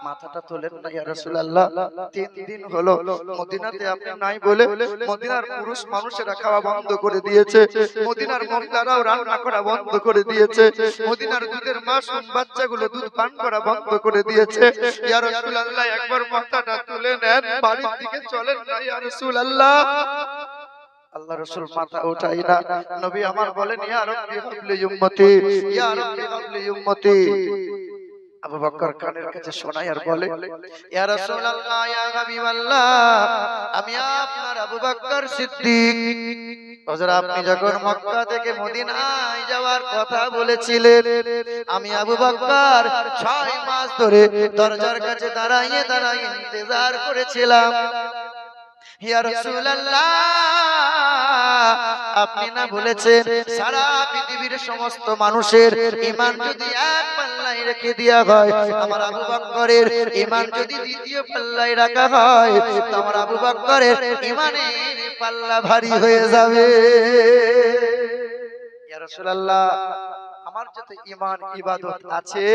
মাথাটা তোলেন না ইয়া রাসূলুল্লাহ, 3 দিন হলো মদিনাতে আপনি নাই বলে মদিনার পুরুষ মানুষেরা খাওয়া বন্ধ করে দিয়েছে, মদিনার মহিলারাও রান্না করা বন্ধ করে দিয়েছে, মদিনার দুধের মাসুম বাচ্চাগুলো দুধ পান করা বন্ধ করে দিয়েছে। ইয়া রাসূলুল্লাহ, একবার মাথাটা তুলে নেন, বাড়ির দিকে চলেন না ইয়া রাসূলুল্লাহ। আল্লাহ রাসূল মাথা উঠাই না, নবী আমার বলেন, ইয়া রাব্বি হাবলি উম্মতি, ইয়া রাব্বি হাবলি উম্মতি। আবু বকর কানের কাছে শোনায় আর বলে, ইয়া রাসূলুল্লাহ, ইয়া হাবিবাল্লাহ, আমি আপনার আবু বকর সিদ্দিক। হুজুর, আপনি যখন মক্কা থেকে মদিনায় যাওয়ার কথা বলেছিলেন, আমি আবু বকর 6 মাস ধরে দরজার কাছে দাঁড়িয়ে দাঁড়িয়ে ইন্তজার করেছিলাম। ইয়া রাসূলুল্লাহ, আপনি না বলেছেন সারা পৃথিবীর সমস্ত মানুষের ঈমান যদি এক পাল্লায় রেখে দেয়া হয়, আমার আবু বকরের ঈমান যদি দ্বিতীয় পাল্লায় রাখা হয়, তো আমার আবু বকরের ঈমানের পাল্লা ভারী হয়ে যাবে। ইয়া রাসূলুল্লাহ, আমার যত ঈমান ইবাদত আছে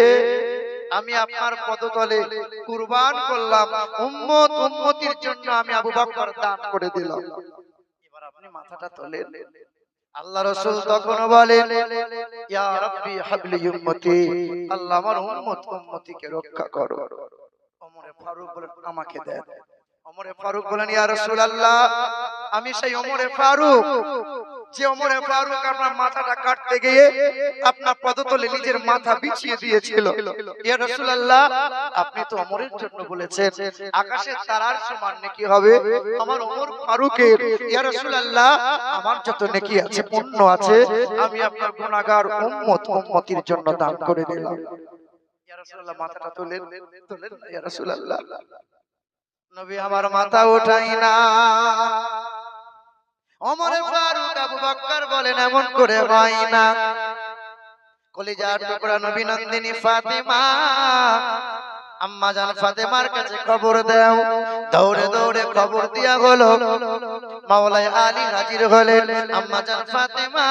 আমি আপনার পদতলে কুরবান করলাম, উম্মত উম্মতির জন্য আমি আবু বকর দান করে দিলাম। এবার আপনি মাথাটা তোলেন। আল্লাহ রাসূল তখন বলেন, ইয়া রাব্বি হাবলি উম্মতি, আল্লাহ আমার উম্মত উম্মতিকে রক্ষা করো। ওমরে ফারুক বলেন, আমাকে দেন। ওমরে ফারুক বলেন, ইয়া রাসূলুল্লাহ, আমি সেই ওমরে ফারুক যে ওমরে ফারুক আপনার মাথাটা কাটতে গিয়ে আপনার পদতলে নিজের মাথা বিছিয়ে দিয়েছিল। ইয়া রাসূলুল্লাহ, আপনি তো ওমরের জন্য বলেছেন আকাশের তারার সমান নেকি হবে আমার ওমর ফারুকের। ইয়া রাসূলুল্লাহ, আমার যত নেকি আছে পুণ্য আছে আমি আপনার গুনাহগার উম্মত উম্মতির জন্য দান করে দিলাম। ইয়া রাসূলুল্লাহ, মাথাটা তোলেন, তোলেন না ইয়া রাসূলুল্লাহ। নবী আমার মাথা উঠাই না। ওমরে ফারুক আবু বকর বলেন, এমন করে হয় না। কলিজার টুকরা নবী নন্দিনী ফাতেমা, আম্মা জান ফাতেমার কাছে খবর দাও। দৌড়ে দৌড়ে খবর দিয়া হলো, মাওলানা আলী হাজির হলেন। আম্মা জান ফাতেমা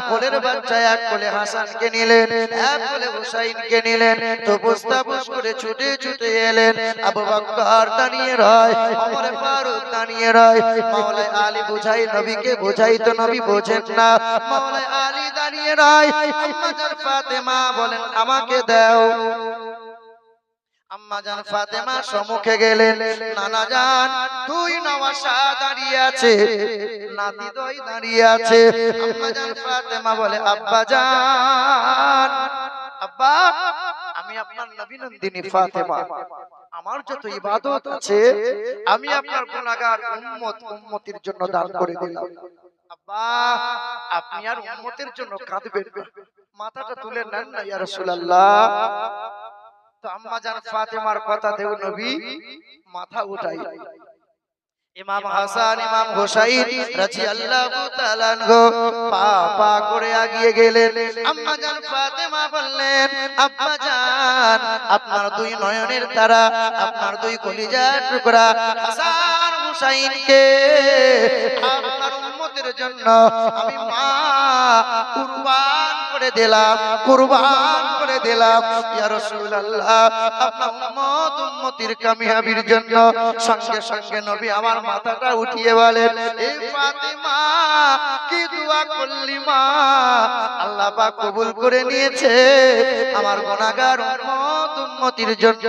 কোলের বাচ্চা এক কোলে হাসানকে নিলেন, এক কোলে হুসাইনকে নিলেন, তো বুস্তাবুস করে ছুটে ছুটে এলেন। আবু বকর দাঁড়িয়ে রয়, ওমর ফারুক দাঁড়িয়ে রয়। মাওলানা আলী বুঝাই নবীকে, বুঝাই তো নবী বোঝেন না। মাওলানা আলী দাঁড়িয়ে রয়, আম্মা জান ফাতেমা বলেন, আমাকে দাও। আম্মা জান ফাতেমা সম্মুখে গেলেন, নানা জান দুই নওয়াসা দাঁড়িয়ে আছে, নাতি দুই দাঁড়িয়ে আছে। আম্মা জান ফাতেমা বলে, আব্বা জান, আব্বা, আমি আপনার নবী নন্দিনী ফাতেমা, আমার যত ইবাদত আছে আমি আপনার গুনাহগার উম্মত উম্মতির জন্য দান করে দিলাম। আব্বা, আপনি আর উম্মতের জন্য কাঁদবেন না, মাথাটা তুলে নেন না ইয়া রাসূলুল্লাহ। তো আম্মা জান ফাতেমার কথাতেও নবী মাথা উঠাই। ইমাম হাসান ইমাম হুসাইন রাদিয়াল্লাহু তাআলা আনহু পা পা করে এগিয়ে গেলেন। আম্মা জান ফাতেমা বললেন, আব্বা জান, আপনার দুই নয়নের তারা, আপনার দুই কলিজার টুকরা হাসান হুসাইনকে আপনার উম্মতের জন্য আমি মা কুরবান করে দিলাম, কুরবান করে দিলাম। ইয়া রাসূলুল্লাহ, আপনার উম্মত উম্মতির কামিয়াবির জন্য সঙ্গে সঙ্গে নবী আমার মাথাটা উঠিয়ে বলেন, এ ফাতেমা কি দোয়া করলি মা, আল্লাহ পাক কবুল করে নিয়েছে। আমার গুনাহগার উম্মত উম্মতির জন্য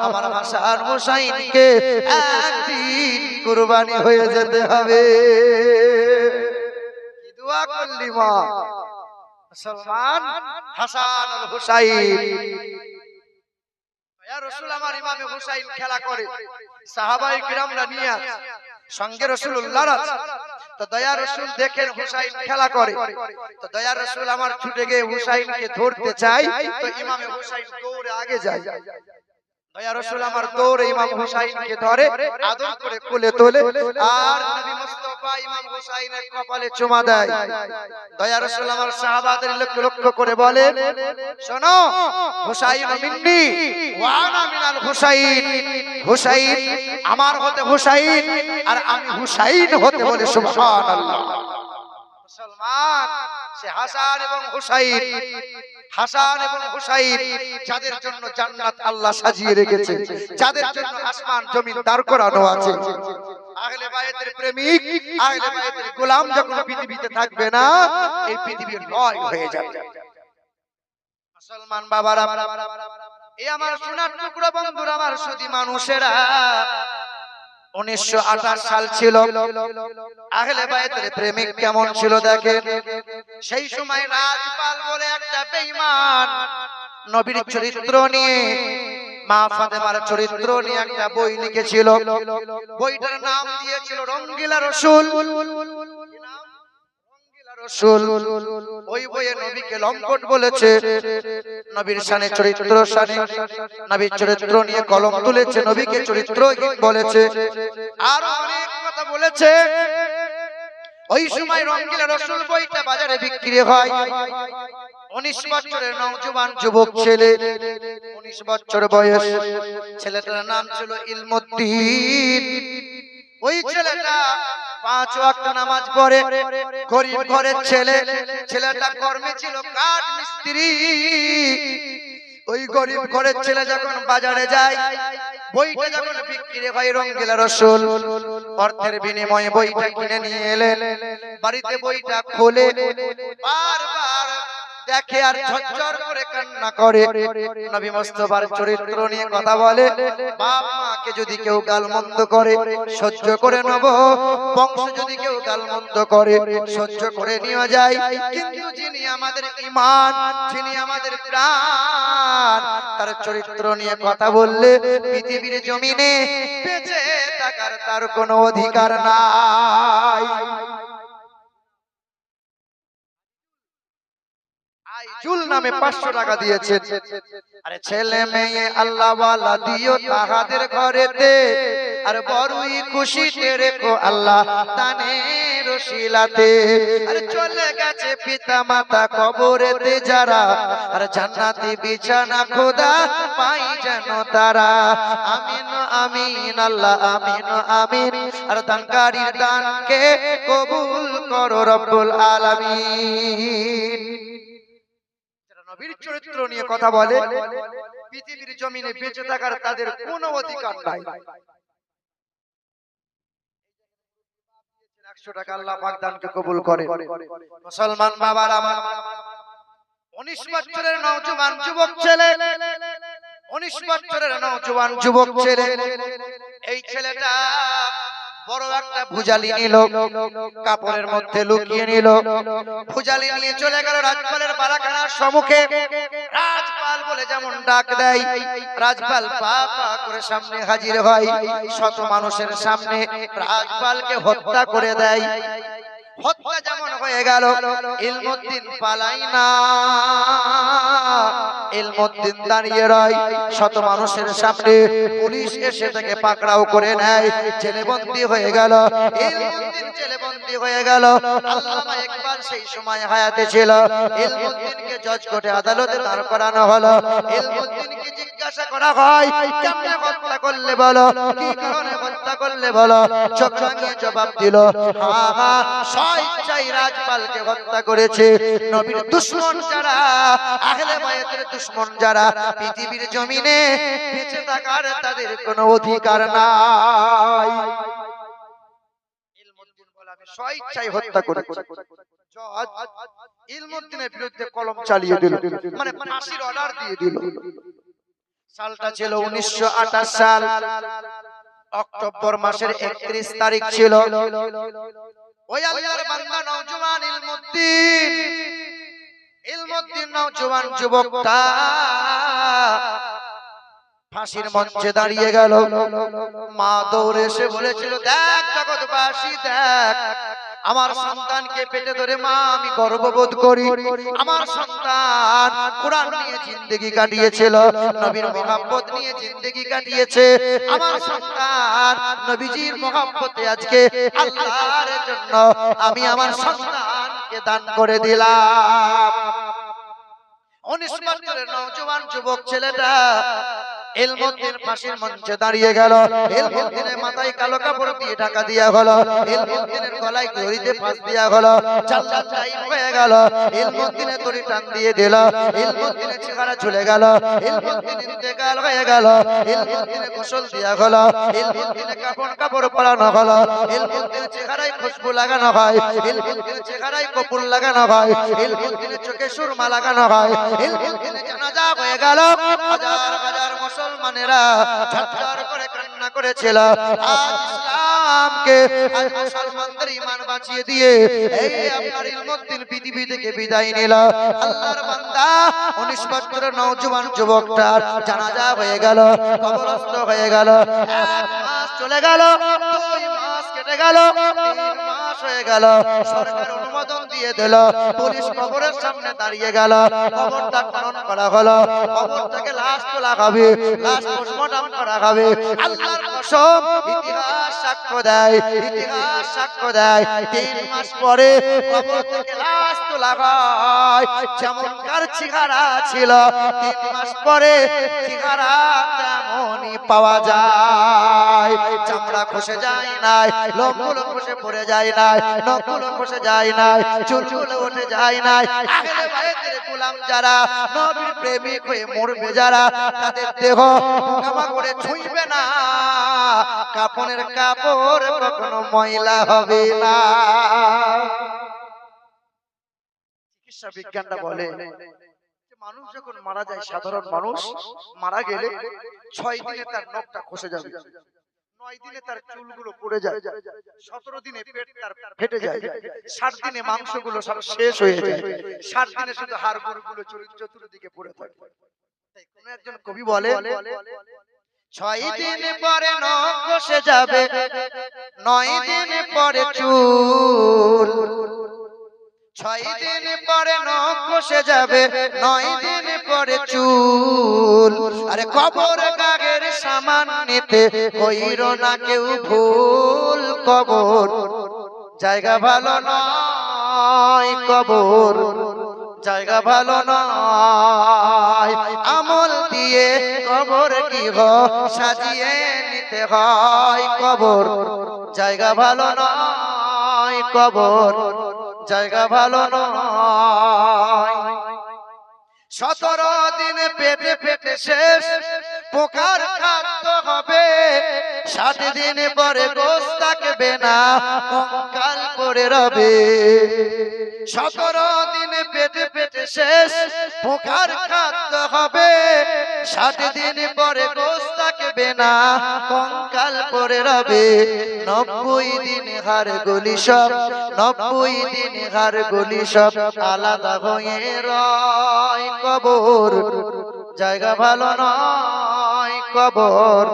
আমার হাসান হুসাইনকে একদিন কুরবানি হয়ে যেতে হবে। কি দোয়া করলি মা, মুসলমান হাসান আর হুসাইন। ইয়া রাসূল, আমার ইমামে হুসাইন খেলা করে, সাহাবায়ে কিরামরা নিয়ে সঙ্গে রাসূলুল্লাহ আছে। তো দয়া রাসূল দেখেন হুসাইন খেলা করে, তো দয়া রাসূল আমার ছুটে গিয়ে হুসাইনকে ধরতে চাই, তো ইমামে হুসাইন দৌড়ে আগে যায়। ইয়া রাসূল আমার দৌড়ে ইমাম হুসাইনকে ধরে আদর করে কোলে তোলে আর নবী মুস্তাফা ইমাম হুসাইনের কপালে চুমা দেয়। দয়া রাসূল আমার সাহাবাদের লক্ষ্য করে বলেন, শোনো হুসাইন মিন্নি ওয়া আনা মিনাল হুসাইন, হুসাইন আমার হতে হুসাইন আর আমি হুসাইন হতে বলে সুবহানাল্লাহ। মুসলমান সে হাসান এবং হুসাইন, হাসান এবং হুসাইন যাদের জন্য জান্নাত আল্লাহ সাজিয়ে রেখেছে, যাদের জন্য আসমান জমিন দাঁড় করানো আছে। আহলে বায়তের প্রেমিক, আহলে বায়তের গোলাম যখন পৃথিবীতে থাকবে না, এই পৃথিবী লয় হয়ে যাবে। মুসলমান বাবারা, এই আমার সোনার টুকরো বন্ধুরা, আমার সুধী মানুষেরা, 1928 সাল ছিল। আহলে বায়তের প্রেমিক কেমন ছিল দেখেন। সেই সময় রাজপাল বলে একটা বেঈমান নবীর চরিত্র নিয়ে, মা ফাতেমার চরিত্র নিয়ে একটা বই লিখেছিল। বইটার নাম দিয়েছিল রঙ্গিলা রসুল। ওই বইয়ে নবীকে লম্পট বলেছে, নবীর শানে চরিত্র শানে, নবীর চরিত্র নিয়ে কলম তুলেছে, নবীকে চরিত্র বলেছে, আর অনেক কথা বলেছে। ওই সময় রঙ্গিলা রসুল বইটা বাজারে বিক্রি হয়। 19 বছরের নওজোয়ান যুবক ছেলে, 19 বছর বয়স, ছেলেটার নাম ছিল ইলমুদ্দিন। ওই ছেলেটা 5 ওয়াক্ত নামাজ পড়ে, গরিব ঘরের ছেলে। ছেলেটা কর্মে ছিল কাঠ মিস্ত্রি। ওই গরিব ঘরের ছেলে যখন বাজারে যায়, বইটা যখন বিক্রি হয় রঙ্গিলা রসুল অর্থের বিনিময়ে বইটা কিনে নিয়ে এলেন। বাড়িতে বইটা খোলে, বারবার দেখে আর ঝরঝর করে কান্না করে। নবী মুস্তাফার চরিত্র নিয়ে কথা বলে, বাপ মাকে যদি কেউ গালমন্দ করে সহ্য করে নেব, বংশ যদি কেউ গালমন্দ করে সহ্য করে নিয়ে যায়, কিন্তু যিনি আমাদের ঈমান, যিনি আমাদের প্রাণ, তার চরিত্র নিয়ে কথা বললে পৃথিবীর জমিনে বেঁচে থাকার তার কোনো অধিকার নাই। আইজুল নামে 500 টাকা দিয়েছেন। আরে ছেলে মেয়ে আল্লাহ ওয়ালা দিও তাহাদের ঘরেতে, আর বড়ই খুশিতে রেখো আল্লাহ দানে রশিলাতে। আরে চলে গেছে পিতা মাতা কবরেতে যারা, আর জান্নাতি বিছানা খোদা পাই যেন তারা। আমিন আমিন আল্লাহ আমিন আমিন। আর দানকারীর দানকে কবুল করো রব্বুল আলামিন। নবীর চরিত্র নিয়ে কথা বলে, পৃথিবীর জমিনে বেঁচে থাকার তাদের কোনো অধিকার নাই। 100 টাকা আল্লাহ পাক দানকে কবুল করে। মুসলমান বাবার আমার, 19 বছরের নওজোয়ান যুবক ছেলে, 19 বছরের নওজোয়ান যুবক ছেলে, এই ছেলেটা বড় একটা ভুজালি নিল, কাপড়ের মধ্যে লুকিয়ে নিল। ভুজালি নিয়ে চলে গেল রাজপালের বারাখানার সম্মুখে। রাজপাল বলে যেমন ডাক দেয়, রাজপাল পা পা করে সামনে হাজির হয়। শত মানুষের সামনে রাজপালকে হত্যা করে দেয়। হত্যা যেমন হয়ে গেল, ইলমুদ্দিন পালাই না, ইলমুদ্দিন দাঁড়িয়ে রয়। শত মানুষের সামনে পুলিশ এসে তাকে পাকড়াও করে নেয়, জেলেবন্দি হয়ে গেল। ইলমুদ্দিন জেলেবন্দি হয়ে গেল। আল্লামা ইকবাল সেই সময় হায়াতে ছিল। ইলমুদ্দিনকে জজ কোর্টে আদালতে দাঁড় করানো হলো। ইলমুদ্দিনকে জিজ্ঞাসা করা হয়, কেমনে হত্যা করলে বলো, কি কারণে হত্যা করলে বলো। চোখ রাঙিয়ে জবাব দিল, হ্যাঁ হ্যাঁ, স্বেচ্ছায় রাজপালকে হত্যা করেছে। নবীর দুশমন যারা, আহলে বায়তের দুশমন যারা, পৃথিবীর জমিনে বেঁচে থাকার তাদের কোনো অধিকার নাই। ইলমুদ্দিন বলে আমি স্বেচ্ছায় হত্যা করেছি। জজ ইলমুদ্দিনের বিরুদ্ধে কলম চালিয়ে দিল, মানে ফাঁসির অর্ডার দিয়ে দিল। সালটা ছিল 1928 সাল, অক্টোবর মাসের 31 তারিখ ছিল। ওই আল্লাহর বান্দা নওজোয়ান ইলমুদ্দিন, ইলমুদ্দিন নওজোয়ান যুবকটা ফাঁসির মঞ্চে দাঁড়িয়ে গেল। মা দৌড়ে এসে বলেছিল, দেখ জগৎবাসী দেখ, আমার সন্তানকে পেটে ধরে মা আমি গর্ববোধ করি। আমার সন্তান কোরআন নিয়ে জিন্দেগি কাটিয়েছিল, নবীর মহব্বত নিয়ে জিন্দেগি কাটিয়েছে। আমার সন্তান নবীজির মহব্বতে আজকে আল্লাহর জন্য আমি আমার সন্তানকে দান করে দিলাম। 19 বছরের নওজোয়ান যুবক ছেলেটা এলমুদ্দিন ফাঁসির মঞ্চে দাঁড়িয়ে গেল। এলমুদ্দিনের মাথায় কালো কাপড় দিয়ে ঢাকা দেয়া হলো, এলমুদ্দিনের গলায় দড়িতে ফাঁস দেয়া হলো। চাল্লা টাইম হয়ে গেল, এলমুদ্দিনের দড়ি টান দিয়ে দিল, এলমুদ্দিনের চেহারা চলে গেল, এলমুদ্দিনের ইন্তেকাল হয়ে গেল, এলমুদ্দিনের গোসল দেয়া হলো, এলমুদ্দিনের কাপড় পরানো হলো, এলমুদ্দিনের চেহারায় খুশবু লাগানো হয়, এলমুদ্দিনের চেহারায় কপুর লাগানো হয়, এলমুদ্দিনের চোখে সুরমা লাগানো হয়, এলমুদ্দিনের জানাজা হয়ে গেল। হাজার হাজার মুসলমানেরা ঝরঝর করে কান্না করেছিল। আজ ইসলামকে, আজ মুসলমানদের ঈমান বাঁচিয়ে দিয়ে এই আপনার ইলমুদ্দিন পৃথিবী থেকে বিদায় নিল। আল্লাহর বান্দা 19 বছরের নওজোয়ান যুবকটার জানাজা হয়ে গেল, কবরস্থ হয়ে গেল। 1 মাস চলে গেল, 2 মাস কেটে গেল, 3 মাস হয়ে গেল। সরকার অনুমোদন দিয়ে দিল, পুলিশ কবরের সামনে দাঁড়িয়ে গেল। কবরটা খনন করা হলো, কবরটাকে লাশ তোলা হবে, লাশ পোস্টমর্টম করা হবে। আল্লাহর কসম, ইতিহাস সাক্ষ্য দেয়, ইতিহাস সাক্ষ্য দেয় 3 মাস পরে কবর থেকে লাশ তোলা হয়। যেমনকার চেহারা ছিল 3 মাস পরে চেহারা তেমনই পাওয়া যায়। চামড়া খসে যায় নাই, লোমগুলো খসে পড়ে যায় নাই, নখগুলো খসে যায় নাই, চুলগুলো উঠে যায় নাই। আহলে বাইতের গোলাম যারা, নবীর প্রেমিক হয়ে মরবে যারা, তাদের দেহ পোকামা করে ছুঁইবে না, কাফনের কাপড় কখনো ময়লা হবে না। চিকিৎসা বিজ্ঞানটা বলে মানুষ যখন মারা যায়, সাধারণ মানুষ মারা গেলে 6 দিনে তার নখটা খসে যাবে, 9 দিনে তার চুলগুলো পড়ে যায়, 17 দিনে পেট তার ফেটে যায়, 60 দিনে মাংসগুলো সব শেষ হয়ে যায়, 60 দিনে শুধু হাড়গোড়গুলো চতুর্দিকে পড়ে থাকে। তাই কোন একজন কবি বলে 6 দিন পরে নখ খসে যাবে, 9 দিন পরে চুল, 6 দিন পরে নখ খসে যাবে, 9 দিন পরে চুল। আরে কবর কাগের সামান নিতে কইরো না কেউ ভুল, কবর জায়গা ভালো নয়, কবর জায়গা ভালো নয়। আমল দিয়ে কবর গৃহ সাজিয়ে নিতে হয়, কবর জায়গা ভালো নয়, কবর জায়গা ভালো নয়। 17 দিন পেটে পেটে শেষ, পোকার খাদ্য হবে, 60 দিন পরে গোশত থাকবে না, কঙ্কাল পড়ে রবে। 17 দিন পেটে পেটে শেষ, পোকার খাদ্য হবে, 60 দিন পরে গোশত থাকবে না, কঙ্কাল পড়ে রবে। 90 দিন হাড়গুলি সব, 90 দিন হাড়গুলি সব আলাদা হয়ে রয়, কবর জায়গা ভালো নয়, কবর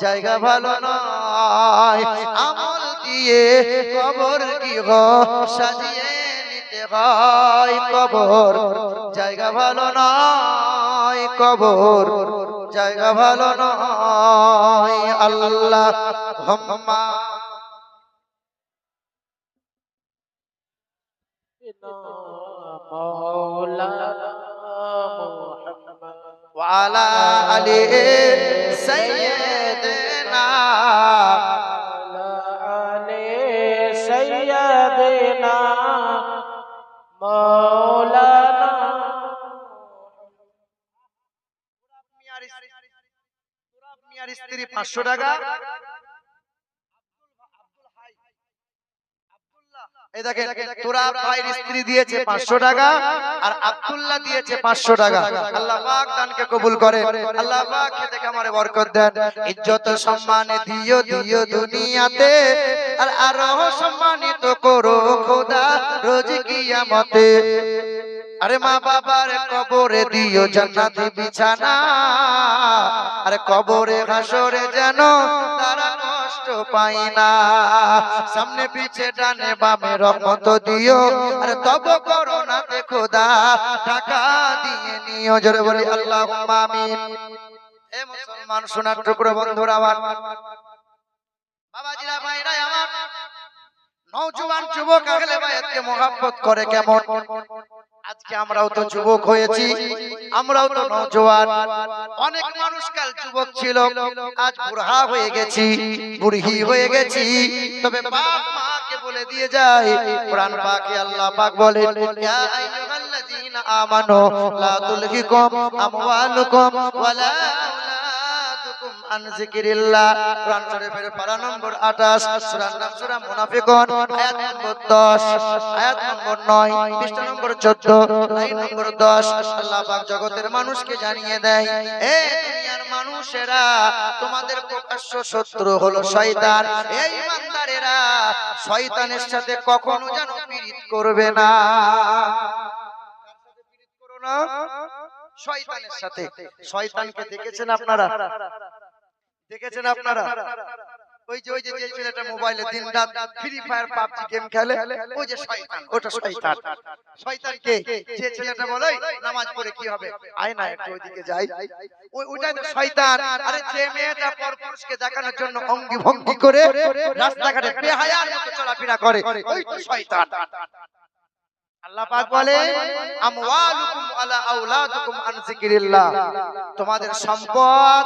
জায়গা ভালো নয়। আমল দিয়ে কবর গৃহ সাজিয়ে নিতে হয়, কবর জায়গা ভালো নয়, কবর জায়গা ভালো নয়। আল্লাহ হুম্মা وعلى آل سيدنا مولانا মিয়ার স্ত্রী 500 টাকা, এই দেখেন তোরা ভাইয়ের স্ত্রী দিয়েছে 500 টাকা আর আব্দুল্লাহ দিয়েছে 500 টাকা। আল্লাহ পাক দানকে কবুল করেন, আল্লাহ পাক খেতে কামারে বরকত দেন, ইজ্জত সম্মান দিও দিও দুনিয়াতে, আর আরো সম্মানিত করো খোদা রোজ কিয়ামতে। আরে মা বাবার কবরে দিও জান্নাতি বিছানা, আরে কবরে হাসরে যেন তারা কষ্ট পাই না। সামনে পিছে ডানে বামে রহমত দিও, আর তব করো না তে খোদা টাকা দিয়ে নিও। জোরে বলি আল্লাহুম্মা আমিন। এ মুসলমান সোনার টুকরো বন্ধুরা আমার, বাবাজিরা ভাইরা আমার, নওজোয়ান যুবক আহলে বায়াতকে মহব্বত করে কেমন? আজকে আমরাও তো যুবক হয়েছি, আমরাও তো নওজোয়ান। অনেক মানুষ কাল যুবক ছিল, আজ বুড়া হয়ে গেছি, বুড়হি হয়ে গেছি। তবে বাপ মাকে বলে দিয়ে যায়, কোরআন পাকে আল্লাহ পাক বলেন, ইয়া আইয়ুহাল্লাযীনা আমানু লা তুলহিকুম আমওয়ালুকুম ওয়ালা আওলাদুকুম আন যিকরিল্লাহ। কোরআন শরীফের পারা নম্বর 28, সূরার নাম সূরা মুনাফিকুন, আয়াত নম্বর 10, আয়াত নম্বর 9, পৃষ্ঠা নম্বর 14, লাইন নম্বর 10। আল্লাহ পাক জগতের মানুষকে জানিয়ে দেয়, এ দুনিয়ার মানুষেরা, তোমাদের প্রকাশ্য শত্রু হলো শয়তান। এই ইমানদারেরা শয়তানের সাথে কখনো যেন পীড়িত করবে না। শয়তানের সাথে। শয়তানকে দেখেছেন আপনারা? দেখেছেন আপনারা? ওই যে যে ছেলেটা মোবাইলে দিনরাত ফ্রি ফায়ার পাবজি গেম খেলে, ওই যে শয়তান, ওটা শয়তান। শয়তানকে যে ছেলেটা বলে নামাজ পড়ে কি হবে, আয় না একটু ওইদিকে যাই, ওইটাই তো শয়তান। আরে যে মেয়েটা পরপুরুষকে দেখানোর জন্য অঙ্গি ভঙ্গি করে রাস্তাঘাটে বেহায়ার মতো চলাফেরা করে, ওই তো শয়তান। আল্লাহ পাক বলে, আমওয়ালুকুম আলা আওলাদুকুম আন যিকরিল্লাহ। তোমাদের সম্পদ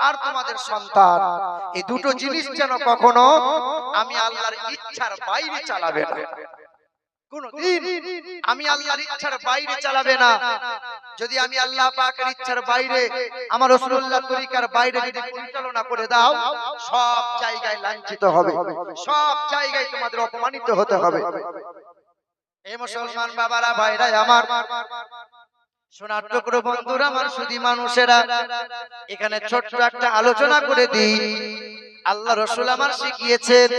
আর তোমাদের সন্তান, এই দুটো জিনিস যেন কখনো আমি আল্লাহর ইচ্ছার বাইরে চালাবে না। কোনদিন আমি আল্লাহর ইচ্ছার বাইরে চালাবে না। যদি আমি আল্লাহ পাকের ইচ্ছার বাইরে, আমার রাসূলুল্লাহ তরিকার বাইরে যদি পরিচালনা করে দাও, সব জায়গায় লাঞ্ছিত হবে, সব জায়গায় তোমাদের অপমানিত হতে হবে। এই মুসলমান বাবারা ভাইরা আমার, সোনার টুকরো বন্ধুরা আমার, সুধী মানুষেরা, এখানে ছোট্ট একটা আলোচনা করে দিই। আল্লাহ রাসূল আমার শিখিয়েছেন,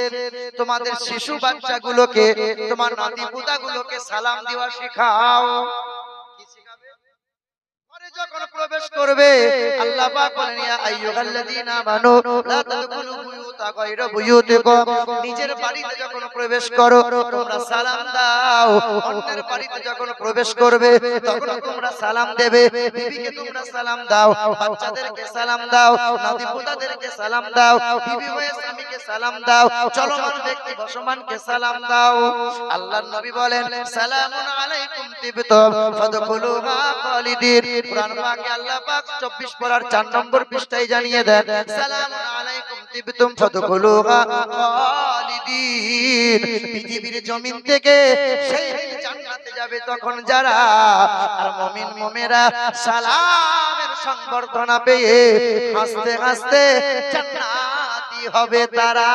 তোমাদের শিশু বাচ্চাগুলোকে, তোমার নাতি পুতাগুলোকে সালাম দেওয়া শেখাও। যখন প্রবেশ করবে আল্লাহ পাক বলেন, ইয়া আইয়ুহাল্লাযীনা আমানু লা তাদখুলু বুয়ুতা গায়রা বুয়ুতিকুম। নিজের বাড়িতে যখন প্রবেশ করো তোমরা সালাম দাও, অন্যের বাড়িতে যখন প্রবেশ করবে তখন তোমরা সালাম দেবে। বিবিকে তোমরা সালাম দাও, বাচ্চাদেরকে সালাম দাও, নাতিপুতাদেরকে সালাম দাও, বিবি হয়ে স্বামীকে সালাম দাও, চলমান ব্যক্তি বসমানকে সালাম দাও। আল্লাহর নবী বলেন, সালামুন আলাইকুম তিবতুম ফাদখুলুহা খালিদিন। কোরআন পাকে আল্লাহ পাক 24 পারার 4 নম্বর পৃষ্ঠায় জানিয়ে দেন, সালামুন আলাইকুম তিবতুম ফাদখুলুহা খালিদিন। পৃথিবীর জমিন থেকে সেই জান্নাতে যাবে তখন যারা, আর মুমিন মুমিরা সালামের সংবর্ধনা পেয়ে হাসতে হাসতে জান্নাতি হবে তারা।